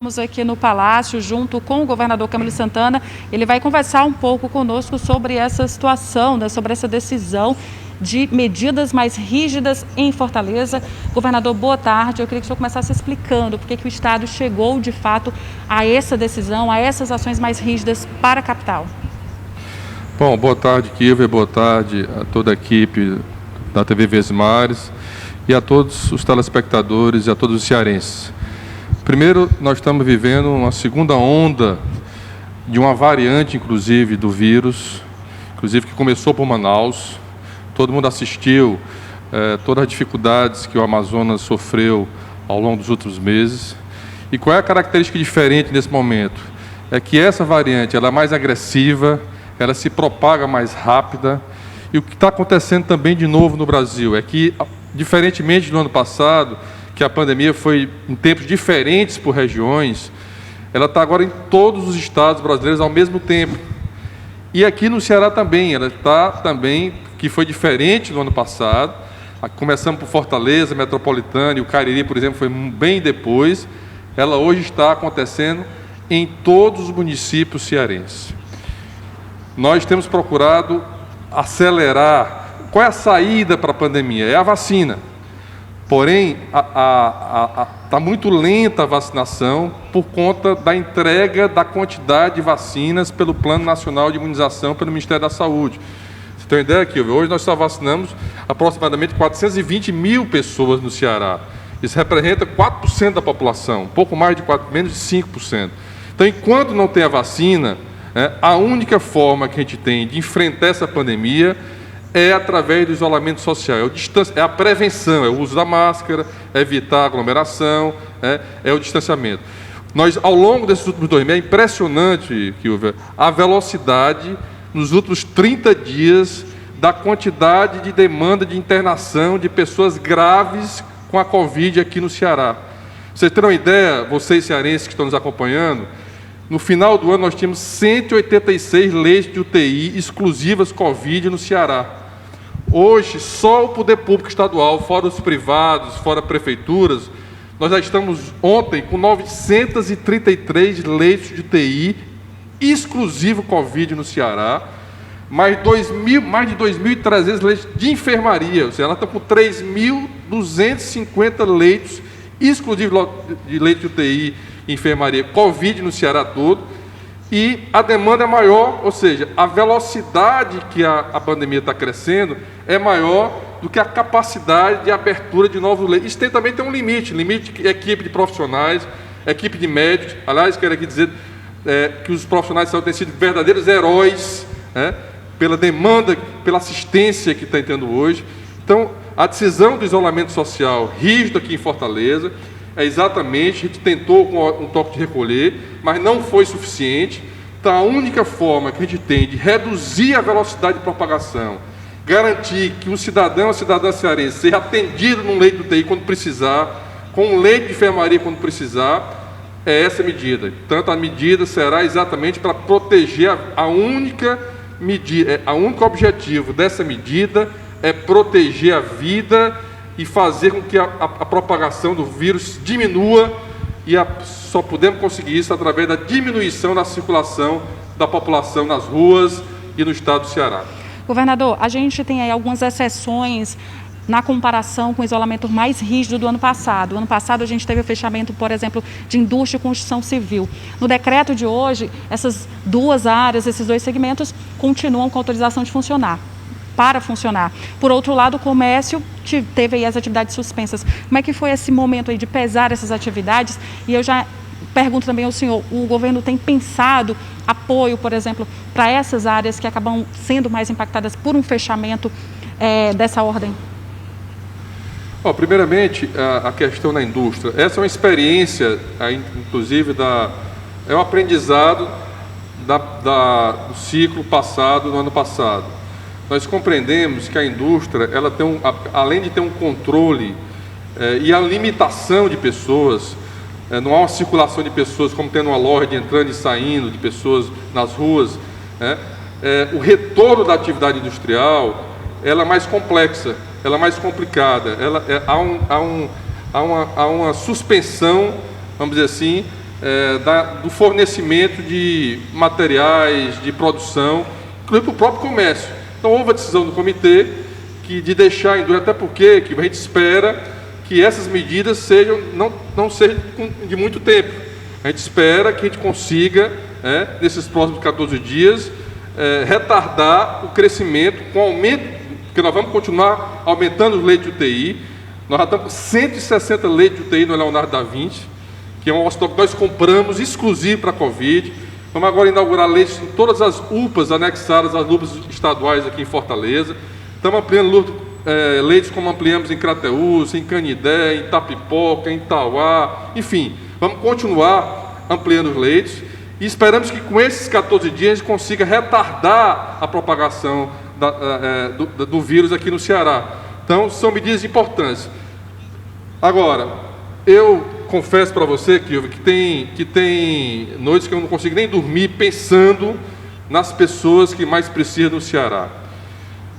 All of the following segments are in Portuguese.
Estamos aqui no Palácio, junto com o governador Camilo Santana. Ele vai conversar um pouco conosco sobre essa situação, né, sobre essa decisão de medidas mais rígidas em Fortaleza. Governador, boa tarde. Eu queria que o senhor começasse explicando por que o Estado chegou, de fato, a essa decisão, a essas ações mais rígidas para a capital. Bom, boa tarde, Kiva, boa tarde a toda a equipe da TV Verdes Mares e a todos os telespectadores e a todos os cearenses. Primeiro, nós estamos vivendo uma segunda onda de uma variante, inclusive, do vírus, inclusive que começou por Manaus. Todo mundo assistiu todas as dificuldades que o Amazonas sofreu ao longo dos últimos meses. E qual é a característica diferente nesse momento? É que essa variante ela é mais agressiva, ela se propaga mais rápida. E o que está acontecendo também de novo no Brasil é que, diferentemente do ano passado, que a pandemia foi em tempos diferentes por regiões, ela está agora em todos os estados brasileiros ao mesmo tempo. E aqui no Ceará também, ela está também, que foi diferente do ano passado. Começamos por Fortaleza, Metropolitana e o Cariri, por exemplo, foi bem depois. Ela hoje está acontecendo em todos os municípios cearenses. Nós temos procurado acelerar. Qual é a saída para a pandemia? É a vacina. Porém, está muito lenta a vacinação por conta da entrega da quantidade de vacinas pelo Plano Nacional de Imunização pelo Ministério da Saúde. Você tem uma ideia aqui? Hoje nós só vacinamos aproximadamente 420 mil pessoas no Ceará. Isso representa 4% da população, um pouco mais de menos de 5%. Então, enquanto não tem a vacina, a única forma que a gente tem de enfrentar essa pandemia é através do isolamento social, é a prevenção, é o uso da máscara, é evitar a aglomeração, é o distanciamento. Nós, ao longo desses últimos 2 meses, é impressionante, Kilvia, a velocidade nos últimos 30 dias da quantidade de demanda de internação de pessoas graves com a Covid aqui no Ceará. Vocês terão uma ideia, vocês cearenses que estão nos acompanhando, no final do ano nós tínhamos 186 leitos de UTI exclusivas Covid no Ceará. Hoje, só o poder público estadual, fora os privados, fora prefeituras, nós já estamos ontem com 933 leitos de UTI exclusivo Covid no Ceará, mais de 2.300 leitos de enfermaria, ou seja, ela está com 3.250 leitos exclusivos de leito de UTI e enfermaria Covid no Ceará todo. E a demanda é maior, ou seja, a velocidade que a pandemia está crescendo é maior do que a capacidade de abertura de novos leitos. Isso também tem um limite de equipe de profissionais, equipe de médicos. Aliás, quero aqui dizer que os profissionais de saúde têm sido verdadeiros heróis, pela demanda, pela assistência que está tendo hoje. Então, a decisão do isolamento social rígido aqui em Fortaleza é exatamente, a gente tentou com um toque de recolher, mas não foi suficiente. Então, a única forma que a gente tem de reduzir a velocidade de propagação, garantir que um cidadão ou cidadã cearense seja atendido num leito de UTI quando precisar, com um leito de enfermaria quando precisar, é essa medida. Portanto, a medida será exatamente para proteger a única medida, o único objetivo dessa medida é proteger a vida e fazer com que a propagação do vírus diminua, e só podemos conseguir isso através da diminuição da circulação da população nas ruas e no estado do Ceará. Governador, a gente tem aí algumas exceções na comparação com o isolamento mais rígido do ano passado. No ano passado a gente teve o fechamento, por exemplo, de indústria e construção civil. No decreto de hoje, essas duas áreas, esses 2 segmentos, continuam com autorização de funcionar. Para funcionar. Por outro lado, o comércio teve aí as atividades suspensas. Como é que foi esse momento aí de pesar essas atividades? E eu já pergunto também ao senhor, o governo tem pensado apoio, por exemplo, para essas áreas que acabam sendo mais impactadas por um fechamento dessa ordem? Primeiramente, a questão da indústria. Essa é uma experiência, inclusive, é um aprendizado do ciclo passado, no ano passado. Nós compreendemos que a indústria, ela tem além de ter um controle e a limitação de pessoas, não há uma circulação de pessoas como tendo uma loja entrando e saindo de pessoas nas ruas, o retorno da atividade industrial, ela é mais complexa, ela é mais complicada, há uma suspensão, vamos dizer assim, do fornecimento de materiais, de produção, inclusive para o próprio comércio. Então houve a decisão do comitê de deixar em dúvida, até porque a gente espera que essas medidas não sejam de muito tempo. A gente espera que a gente consiga, nesses próximos 14 dias, retardar o crescimento com aumento, porque nós vamos continuar aumentando os leitos de UTI. Nós já estamos com 160 leitos de UTI no Leonardo da Vinci, que é um hospital que nós compramos exclusivo para a Covid. Vamos agora inaugurar leitos em todas as UPAs anexadas às UPAs estaduais aqui em Fortaleza. Estamos ampliando leitos como ampliamos em Crateús, em Canidé, em Itapipoca, em Itauá, enfim, vamos continuar ampliando os leitos e esperamos que com esses 14 dias a gente consiga retardar a propagação do vírus aqui no Ceará. Então, são medidas importantes. Agora, eu confesso para você, Kilvio, que tem noites que eu não consigo nem dormir pensando nas pessoas que mais precisam no Ceará.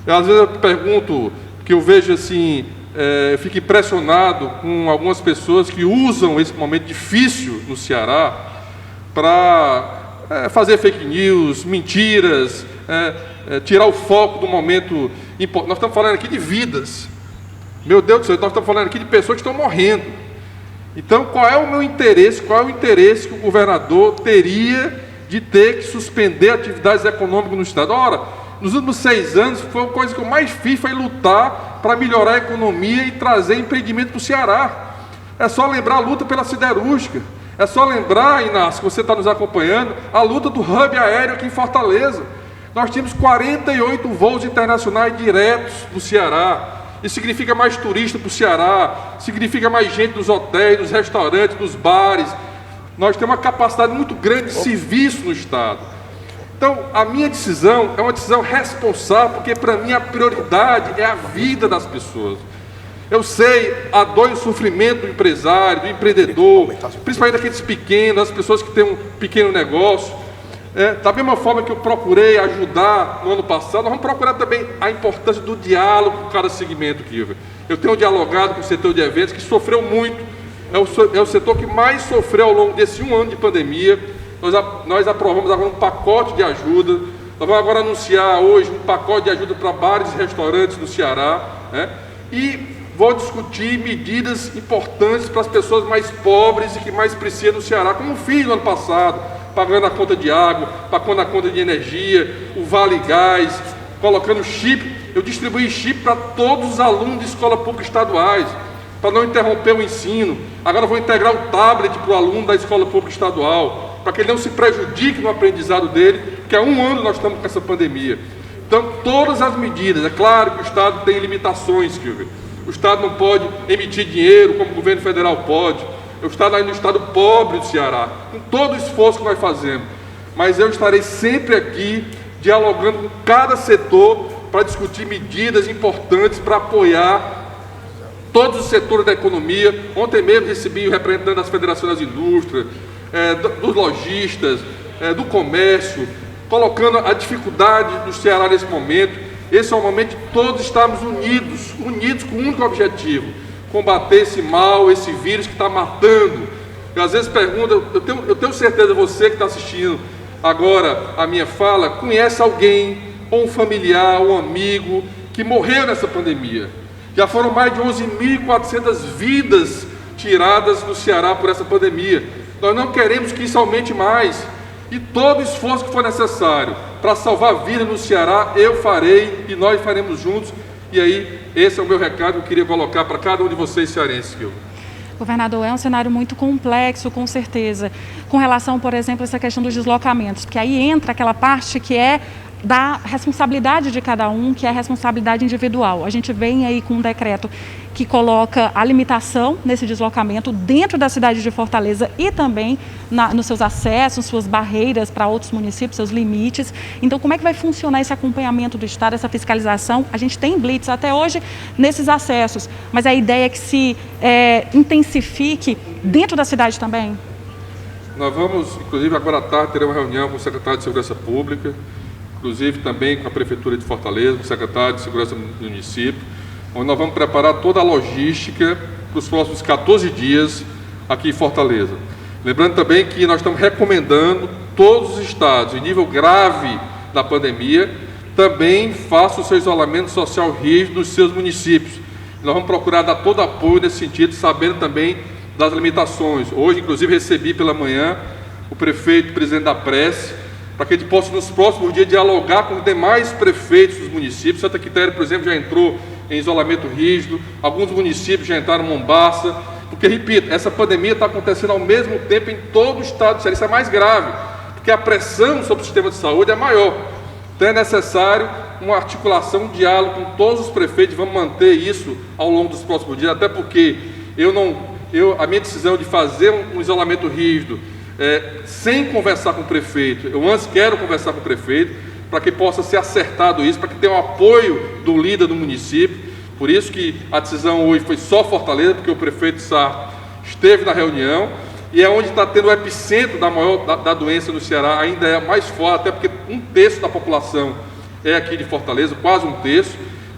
Às vezes eu pergunto, que eu vejo assim, eu fico impressionado com algumas pessoas que usam esse momento difícil no Ceará para fazer fake news, mentiras, tirar o foco do momento importante. Nós estamos falando aqui de vidas. Meu Deus do céu, nós estamos falando aqui de pessoas que estão morrendo. Então, qual é o meu interesse, qual é o interesse que o governador teria de ter que suspender atividades econômicas no Estado? Ora, nos últimos 6 anos, foi a coisa que eu mais fiz, foi lutar para melhorar a economia e trazer empreendimento para o Ceará. É só lembrar a luta pela siderúrgica. É só lembrar, Inácio, que você está nos acompanhando, a luta do hub aéreo aqui em Fortaleza. Nós tínhamos 48 voos internacionais diretos do Ceará. Isso significa mais turista para o Ceará, significa mais gente nos hotéis, nos restaurantes, nos bares. Nós temos uma capacidade muito grande de serviço no Estado. Então, a minha decisão é uma decisão responsável, porque para mim a prioridade é a vida das pessoas. Eu sei a dor e o sofrimento do empresário, do empreendedor, principalmente daqueles pequenos, das pessoas que têm um pequeno negócio. Da mesma forma que eu procurei ajudar no ano passado, nós vamos procurar também a importância do diálogo com cada segmento, Kilvio. Eu tenho dialogado com o setor de eventos, que sofreu muito, é o setor que mais sofreu ao longo desse 1 ano de pandemia. Nós aprovamos agora um pacote de ajuda, nós vamos agora anunciar hoje um pacote de ajuda para bares e restaurantes no Ceará, e vou discutir medidas importantes para as pessoas mais pobres e que mais precisam no Ceará, como fiz no ano passado, pagando a conta de água, pagando a conta de energia, o Vale Gás, colocando chip. Eu distribuí chip para todos os alunos de escola pública estaduais, para não interromper o ensino. Agora vou integrar o tablet para o aluno da escola pública estadual, para que ele não se prejudique no aprendizado dele, porque há 1 ano nós estamos com essa pandemia. Então, todas as medidas, é claro que o Estado tem limitações, Kilvio. O Estado não pode emitir dinheiro como o governo federal pode. Eu estou aí no estado pobre do Ceará, com todo o esforço que nós fazemos, mas eu estarei sempre aqui, dialogando com cada setor, para discutir medidas importantes para apoiar todos os setores da economia. Ontem mesmo recebi o representante das federações das indústrias, dos lojistas, do comércio, colocando a dificuldade do Ceará nesse momento. Esse é um momento de todos estarmos unidos com um único objetivo: combater esse mal, esse vírus que está matando. Eu às vezes pergunto, eu tenho certeza, você que está assistindo agora a minha fala, conhece alguém, ou um familiar, ou um amigo, que morreu nessa pandemia. Já foram mais de 11.400 vidas tiradas do Ceará por essa pandemia. Nós não queremos que isso aumente mais. E todo o esforço que for necessário para salvar vidas no Ceará, eu farei e nós faremos juntos. E aí, esse é o meu recado que eu queria colocar para cada um de vocês cearenses. Governador, é um cenário muito complexo, com certeza, com relação, por exemplo, a essa questão dos deslocamentos, porque aí entra aquela parte que é da responsabilidade de cada um, que é a responsabilidade individual. A gente vem aí com um decreto que coloca a limitação nesse deslocamento dentro da cidade de Fortaleza e também nos seus acessos, suas barreiras para outros municípios, seus limites. Então, como é que vai funcionar esse acompanhamento do Estado, essa fiscalização? A gente tem blitz até hoje nesses acessos, mas a ideia é que se intensifique dentro da cidade também? Nós vamos, inclusive, agora à tarde, ter uma reunião com o secretário de Segurança Pública, inclusive também com a Prefeitura de Fortaleza, com o secretário de Segurança do município, onde nós vamos preparar toda a logística para os próximos 14 dias aqui em Fortaleza. Lembrando também que nós estamos recomendando todos os estados em nível grave da pandemia também façam o seu isolamento social rígido nos seus municípios. Nós vamos procurar dar todo apoio nesse sentido, sabendo também das limitações. Hoje, inclusive, recebi pela manhã o prefeito, o presidente da Prece, para que a gente possa, nos próximos dias, dialogar com os demais prefeitos dos municípios. Santa Quitéria, por exemplo, já entrou em isolamento rígido, alguns municípios já entraram em Mombaça, porque, repito, essa pandemia está acontecendo ao mesmo tempo em todo o estado do Ceará. Isso é mais grave, porque a pressão sobre o sistema de saúde é maior. Então é necessário uma articulação, um diálogo com todos os prefeitos. Vamos manter isso ao longo dos próximos dias, até porque a minha decisão de fazer um isolamento rígido sem conversar com o prefeito, eu antes quero conversar com o prefeito para que possa ser acertado isso, para que tenha o apoio do líder do município. Por isso que a decisão hoje foi só Fortaleza, porque o prefeito Sá esteve na reunião, e é onde está tendo o epicentro da doença no Ceará, ainda é mais forte, até porque 1/3 da população é aqui de Fortaleza, quase 1/3,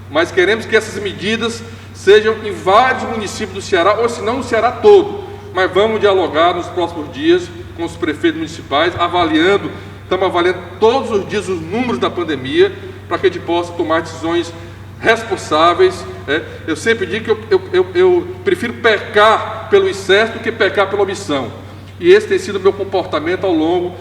mas queremos que essas medidas sejam em vários municípios do Ceará, ou se não no Ceará todo. Mas vamos dialogar nos próximos dias com os prefeitos municipais, estamos avaliando todos os dias os números da pandemia, para que a gente possa tomar decisões responsáveis. Eu sempre digo que eu prefiro pecar pelo excesso do que pecar pela omissão. E esse tem sido o meu comportamento ao longo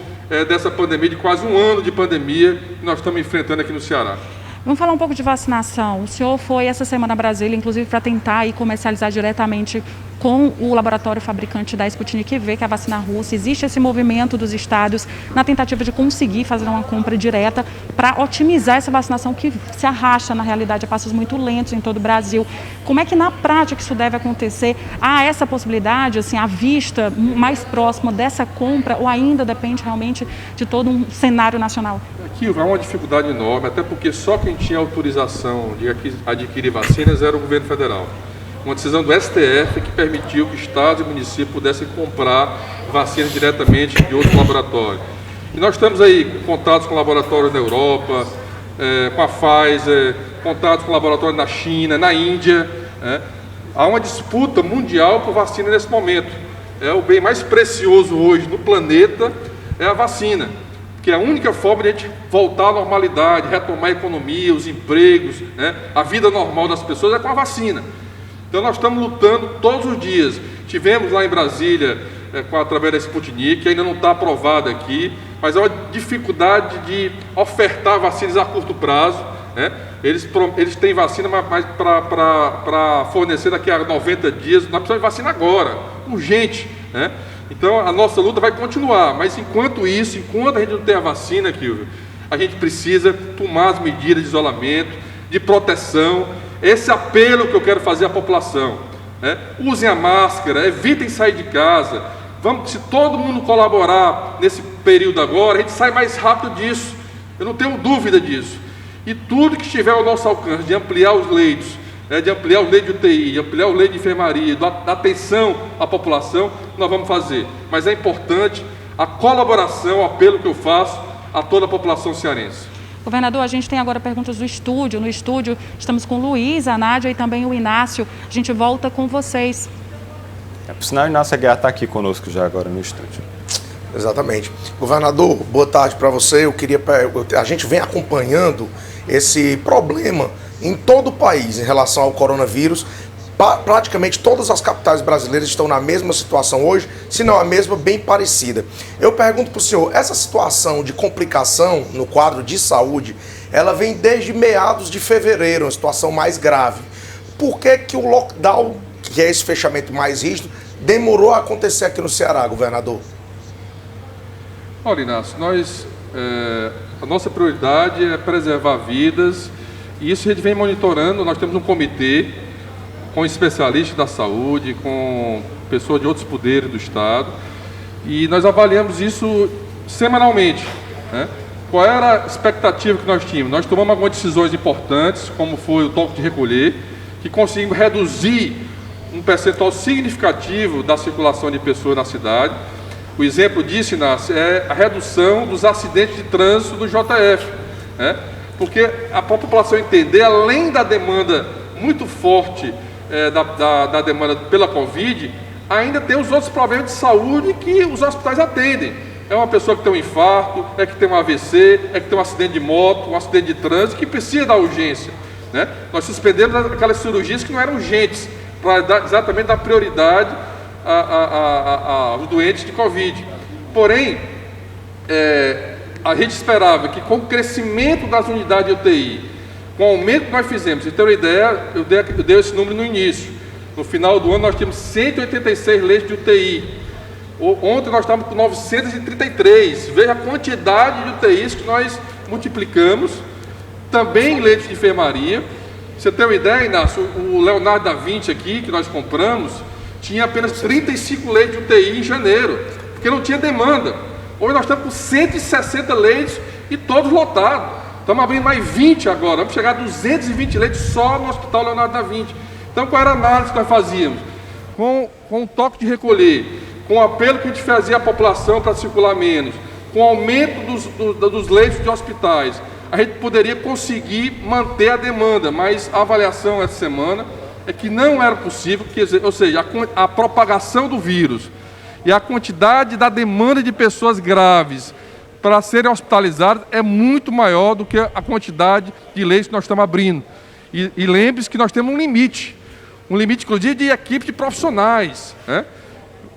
dessa pandemia, de quase um ano de pandemia que nós estamos enfrentando aqui no Ceará. Vamos falar um pouco de vacinação. O senhor foi essa semana a Brasília, inclusive para tentar comercializar diretamente com o laboratório fabricante da Sputnik V, que é a vacina russa. Existe esse movimento dos estados na tentativa de conseguir fazer uma compra direta para otimizar essa vacinação que se arrasta, na realidade, a passos muito lentos em todo o Brasil. Como é que na prática isso deve acontecer? Há essa possibilidade, assim, à vista mais próxima dessa compra, ou ainda depende realmente de todo um cenário nacional? Aqui há uma dificuldade enorme, até porque só quem tinha autorização de adquirir vacinas era o governo federal. Uma decisão do STF que permitiu que estados e municípios pudessem comprar vacinas diretamente de outro laboratório. E nós estamos aí contatos com laboratórios na Europa, com a Pfizer, contatos com laboratórios na China, na Índia. Há uma disputa mundial por vacina nesse momento. O bem mais precioso hoje no planeta é a vacina, que é a única forma de a gente voltar à normalidade, retomar a economia, os empregos, a vida normal das pessoas é com a vacina. Então nós estamos lutando todos os dias. Tivemos lá em Brasília, através da Sputnik, que ainda não está aprovada aqui, mas é uma dificuldade de ofertar vacinas a curto prazo. Eles têm vacina mas para fornecer daqui a 90 dias. Nós precisamos de vacina agora, urgente. Então a nossa luta vai continuar, mas enquanto isso, enquanto a gente não tem a vacina, Kilvio, a gente precisa tomar as medidas de isolamento, de proteção. Esse apelo que eu quero fazer à população, usem a máscara, evitem sair de casa. Se todo mundo colaborar nesse período agora, a gente sai mais rápido disso, eu não tenho dúvida disso. E tudo que estiver ao nosso alcance, de ampliar os leitos, de ampliar os leitos de UTI, de ampliar os leitos de enfermaria, da atenção à população, nós vamos fazer. Mas é importante a colaboração, o apelo que eu faço a toda a população cearense. Governador, a gente tem agora perguntas do estúdio. No estúdio estamos com o Luiz, a Nádia e também o Inácio. A gente volta com vocês. Por sinal, o Inácio Aguiar está aqui conosco já agora no estúdio. Exatamente. Governador, boa tarde para você. A gente vem acompanhando esse problema em todo o país em relação ao coronavírus. Praticamente todas as capitais brasileiras estão na mesma situação hoje, se não a mesma, bem parecida. Eu pergunto para o senhor, essa situação de complicação no quadro de saúde, ela vem desde meados de fevereiro, uma situação mais grave. Por que o lockdown, que é esse fechamento mais rígido, demorou a acontecer aqui no Ceará, governador? Olha, Inácio, a nossa prioridade é preservar vidas, e isso a gente vem monitorando. Nós temos um comitê com especialistas da saúde, com pessoas de outros poderes do Estado, e nós avaliamos isso semanalmente. Qual era a expectativa que nós tínhamos? Nós tomamos algumas decisões importantes, como foi o toque de recolher, que conseguimos reduzir um percentual significativo da circulação de pessoas na cidade. O exemplo disso, Inácio, é a redução dos acidentes de trânsito do JF, porque a população entender, além da demanda muito forte da demanda pela Covid, ainda tem os outros problemas de saúde que os hospitais atendem. É uma pessoa que tem um infarto, é que tem um AVC, é que tem um acidente de moto, um acidente de trânsito, que precisa da urgência, né? Nós suspendemos aquelas cirurgias que não eram urgentes, para exatamente dar prioridade aos doentes de Covid. Porém, a gente esperava que com o crescimento das unidades de UTI, com o aumento que nós fizemos, então a ideia, eu dei esse número no início, no final do ano nós tínhamos 186 leitos de UTI, ontem nós estávamos com 933, veja a quantidade de UTIs que nós multiplicamos, também leitos de enfermaria. Você tem uma ideia, Inácio, o Leonardo da Vinci aqui, que nós compramos, tinha apenas 35 leitos de UTI em janeiro, porque não tinha demanda. Hoje nós estamos com 160 leitos e todos lotados. Estamos abrindo mais 20 agora, vamos chegar a 220 leitos só no Hospital Leonardo da Vinci. Então, qual era a análise que nós fazíamos? Com o toque de recolher, com o apelo que a gente fazia à população para circular menos, com o aumento dos leitos de hospitais, a gente poderia conseguir manter a demanda, mas a avaliação essa semana é que não era possível, ou seja, a propagação do vírus e a quantidade da demanda de pessoas graves para serem hospitalizadas é muito maior do que a quantidade de leitos que nós estamos abrindo. E lembre-se que nós temos um limite inclusive de equipe de profissionais, né?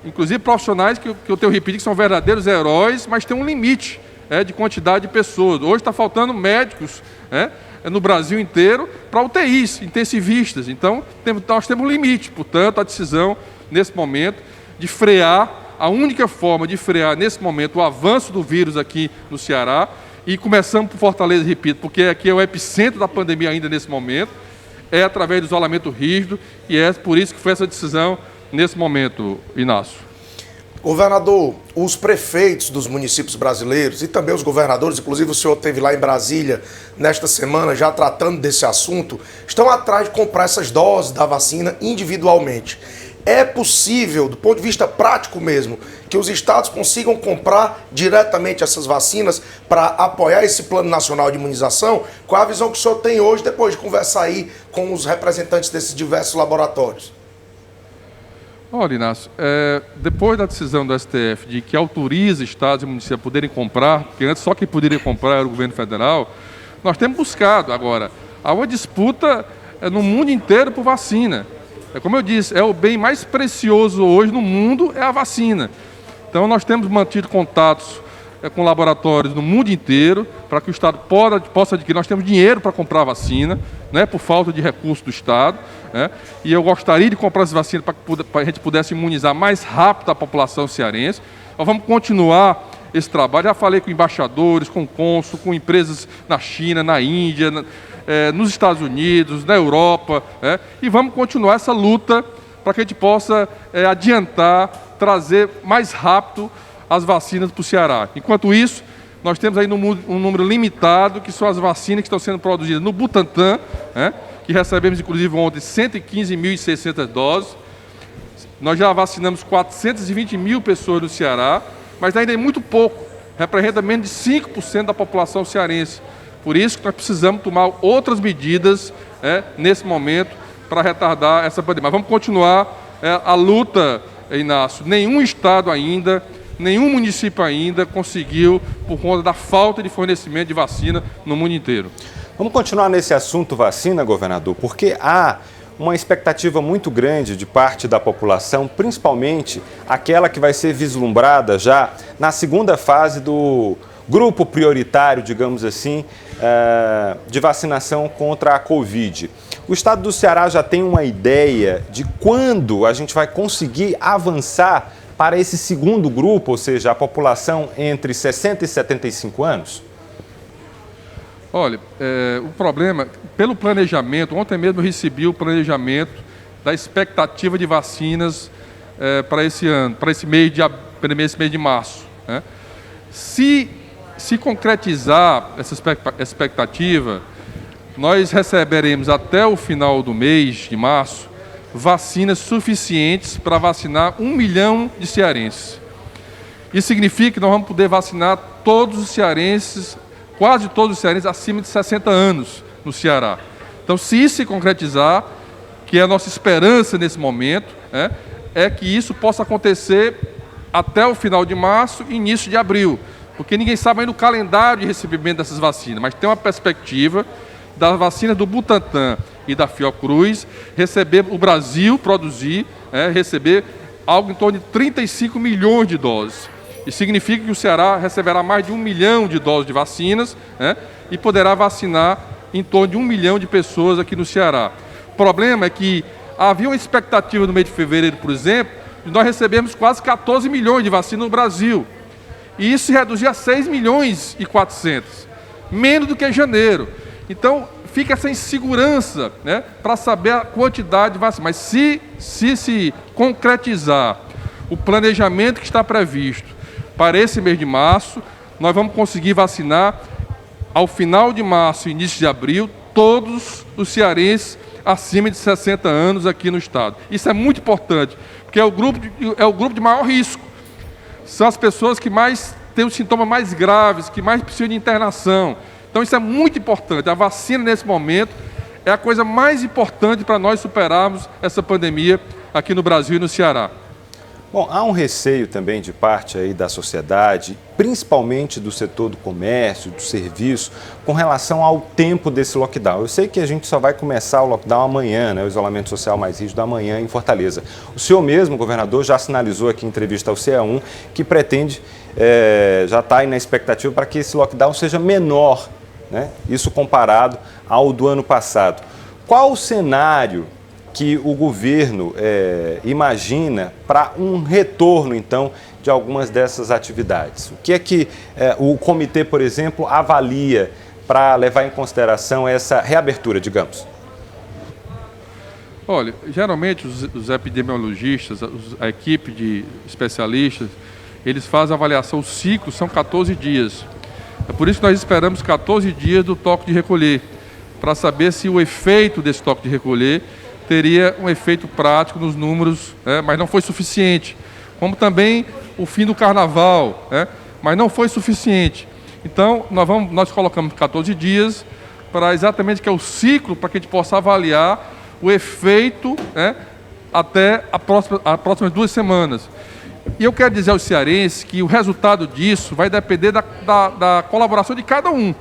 Inclusive profissionais que eu tenho repetido que são verdadeiros heróis, mas tem um limite de quantidade de pessoas. Hoje está faltando médicos no Brasil inteiro para UTIs, intensivistas. Então, nós temos um limite. Portanto, a decisão, nesse momento, de frear, a única forma de frear, nesse momento, o avanço do vírus aqui no Ceará, e começamos por Fortaleza, repito, porque aqui é o epicentro da pandemia ainda nesse momento, é através do isolamento rígido, e é por isso que foi essa decisão nesse momento, Inácio. Governador, os prefeitos dos municípios brasileiros e também os governadores, inclusive o senhor esteve lá em Brasília nesta semana já tratando desse assunto, estão atrás de comprar essas doses da vacina individualmente. É possível, do ponto de vista prático mesmo, que os estados consigam comprar diretamente essas vacinas para apoiar esse Plano Nacional de Imunização? Qual a visão que o senhor tem hoje, depois de conversar aí com os representantes desses diversos laboratórios? Olha, Inácio, depois da decisão do STF de que autoriza estados e municípios a poderem comprar, porque antes só quem poderia comprar era o governo federal, nós temos buscado agora. Há uma disputa no mundo inteiro por vacina. Como eu disse, é o bem mais precioso hoje no mundo, é a vacina. Então nós temos mantido contatos com laboratórios no mundo inteiro, para que o Estado possa adquirir. Nós temos dinheiro para comprar vacina, né, por falta de recurso do Estado, né, e eu gostaria de comprar essa vacina para que a gente pudesse imunizar mais rápido a população cearense. Nós vamos continuar esse trabalho. Já falei com embaixadores, com cônsul, com empresas na China, na Índia, nos Estados Unidos, na Europa, e vamos continuar essa luta para que a gente possa adiantar, trazer mais rápido as vacinas para o Ceará. Enquanto isso, nós temos aí um número limitado, que são as vacinas que estão sendo produzidas no Butantan, que recebemos inclusive ontem 115.600 doses. Nós já vacinamos 420 mil pessoas no Ceará, mas ainda é muito pouco, representa menos de 5% da população cearense. Por isso que nós precisamos tomar outras medidas nesse momento para retardar essa pandemia. Mas vamos continuar a luta, Inácio. Nenhum estado ainda, nenhum município ainda conseguiu, por conta da falta de fornecimento de vacina no mundo inteiro. Vamos continuar nesse assunto vacina, governador, porque há uma expectativa muito grande de parte da população, principalmente aquela que vai ser vislumbrada já na segunda fase do grupo prioritário, digamos assim, de vacinação contra a Covid. O estado do Ceará já tem uma ideia de quando a gente vai conseguir avançar para esse segundo grupo, ou seja, a população entre 60 e 75 anos? Olha, o problema, pelo planejamento, ontem mesmo eu recebi o planejamento da expectativa de vacinas para esse ano, para esse mês de março. Se concretizar essa expectativa, nós receberemos até o final do mês de março vacinas suficientes para vacinar 1 milhão de cearenses. Isso significa que nós vamos poder vacinar todos os cearenses, quase todos os cearenses acima de 60 anos no Ceará. Então, se isso se concretizar, que é a nossa esperança nesse momento, é que isso possa acontecer até o final de março e início de abril, porque ninguém sabe ainda o calendário de recebimento dessas vacinas, mas tem uma perspectiva da vacina do Butantan e da Fiocruz receber, o Brasil produzir, receber algo em torno de 35 milhões de doses. Isso significa que o Ceará receberá mais de 1 milhão de doses de vacinas, e poderá vacinar em torno de 1 milhão de pessoas aqui no Ceará. O problema é que havia uma expectativa no mês de fevereiro, por exemplo, de nós recebermos quase 14 milhões de vacinas no Brasil. E isso se reduziu a 6 milhões e 400, menos do que em janeiro. Então, fica essa insegurança, para saber a quantidade de vacina. Mas se concretizar o planejamento que está previsto para esse mês de março, nós vamos conseguir vacinar ao final de março e início de abril todos os cearenses acima de 60 anos aqui no estado. Isso é muito importante, porque é o grupo de maior risco. São as pessoas que mais têm os sintomas mais graves, que mais precisam de internação. Então isso é muito importante. A vacina nesse momento é a coisa mais importante para nós superarmos essa pandemia aqui no Brasil e no Ceará. Bom, há um receio também de parte aí da sociedade, principalmente do setor do comércio, do serviço, com relação ao tempo desse lockdown. Eu sei que a gente só vai começar o lockdown amanhã, o isolamento social mais rígido amanhã em Fortaleza. O senhor mesmo, governador, já sinalizou aqui em entrevista ao CA1 que pretende, já está aí na expectativa para que esse lockdown seja menor, isso comparado ao do ano passado. Qual o cenário que o governo imagina para um retorno, então, de algumas dessas atividades? O que é que o comitê, por exemplo, avalia para levar em consideração essa reabertura, digamos? Olha, geralmente os epidemiologistas, a equipe de especialistas, eles fazem a avaliação, o ciclo são 14 dias. É por isso que nós esperamos 14 dias do toque de recolher, para saber se o efeito desse toque de recolher teria um efeito prático nos números, mas não foi suficiente. Como também o fim do carnaval, mas não foi suficiente. Então, nós colocamos 14 dias para exatamente que é o ciclo, para que a gente possa avaliar o efeito até as próximas 2 semanas. E eu quero dizer aos cearenses que o resultado disso vai depender da colaboração de cada um.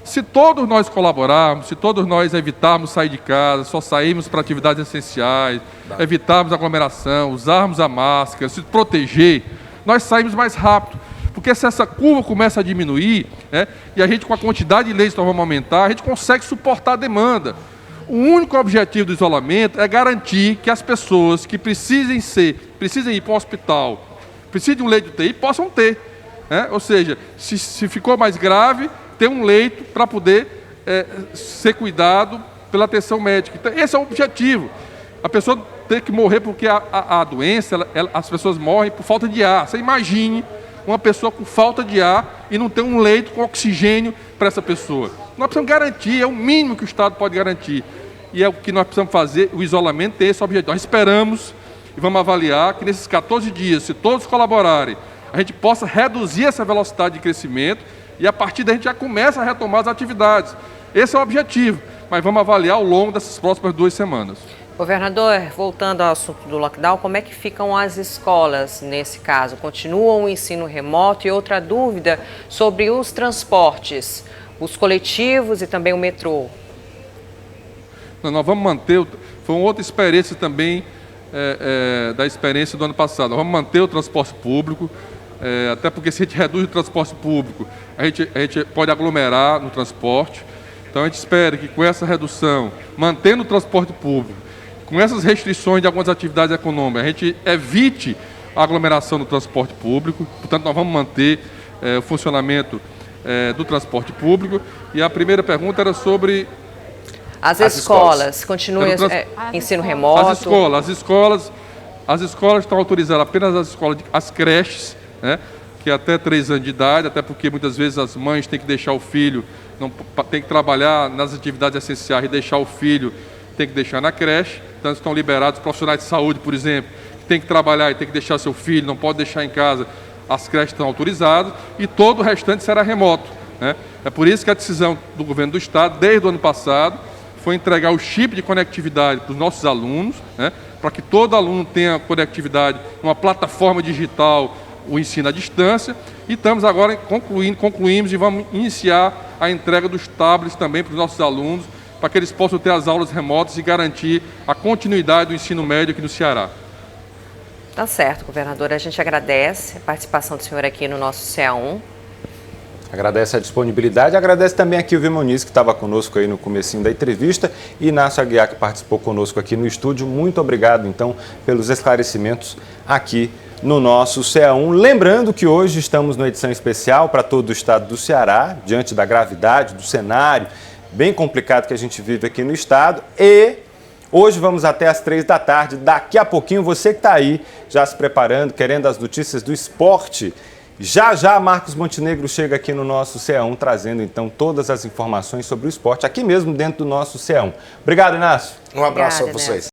Se todos nós colaborarmos, se todos nós evitarmos sair de casa, só sairmos para atividades essenciais, evitarmos aglomeração, usarmos a máscara, se proteger, nós saímos mais rápido. Porque se essa curva começa a diminuir, e a gente com a quantidade de leitos nós vamos aumentar, a gente consegue suportar a demanda. O único objetivo do isolamento é garantir que as pessoas que precisem ir para um hospital, precisem de um leito de UTI, possam ter. Ou seja, se ficou mais grave, ter um leito para poder ser cuidado pela atenção médica. Então, esse é o objetivo. A pessoa tem que morrer porque a doença, as pessoas morrem por falta de ar. Você imagine uma pessoa com falta de ar e não ter um leito com oxigênio para essa pessoa. Nós precisamos garantir, é o mínimo que o Estado pode garantir. E é o que nós precisamos fazer, o isolamento tem esse objetivo. Nós esperamos e vamos avaliar que nesses 14 dias, se todos colaborarem, a gente possa reduzir essa velocidade de crescimento e a partir daí a gente já começa a retomar as atividades. Esse é o objetivo, mas vamos avaliar ao longo dessas próximas 2 semanas. Governador, voltando ao assunto do lockdown, como é que ficam as escolas nesse caso? Continuam o ensino remoto? E outra dúvida sobre os transportes, os coletivos e também o metrô. Nós vamos manter, foi uma outra experiência também da experiência do ano passado. Nós vamos manter o transporte público, até porque se a gente reduz o transporte público, a gente pode aglomerar no transporte. Então a gente espera que com essa redução, mantendo o transporte público, com essas restrições de algumas atividades econômicas, a gente evite a aglomeração do transporte público. Portanto, nós vamos manter o funcionamento do transporte público. E a primeira pergunta era sobre as escolas. Continuam ensino remoto? As escolas estão autorizadas apenas as creches, que é até 3 anos de idade, até porque muitas vezes as mães têm que deixar o filho, tem que trabalhar nas atividades essenciais e deixar o filho, tem que deixar na creche. Então estão liberados profissionais de saúde, por exemplo, que tem que trabalhar e tem que deixar seu filho, não pode deixar em casa. As creches estão autorizadas e todo o restante será remoto. É por isso que a decisão do governo do estado, desde o ano passado, foi entregar o chip de conectividade para os nossos alunos, né, para que todo aluno tenha conectividade, uma plataforma digital, o ensino à distância. E estamos agora concluímos e vamos iniciar a entrega dos tablets também para os nossos alunos, para que eles possam ter as aulas remotas e garantir a continuidade do ensino médio aqui no Ceará. Tá certo, governador. A gente agradece a participação do senhor aqui no nosso CA1. Agradece a disponibilidade, agradece também aqui o Vilmar Muniz, que estava conosco aí no comecinho da entrevista, e Inácio Aguiar, que participou conosco aqui no estúdio. Muito obrigado, então, pelos esclarecimentos aqui no nosso CA1. Lembrando que hoje estamos numa edição especial para todo o estado do Ceará, diante da gravidade, do cenário bem complicado que a gente vive aqui no estado, e hoje vamos até às 3 da tarde. Daqui a pouquinho, você que está aí já se preparando, querendo as notícias do esporte, já Marcos Montenegro chega aqui no nosso CA1, trazendo então todas as informações sobre o esporte, aqui mesmo dentro do nosso CA1. Obrigado, Inácio. Um abraço Obrigada, a vocês.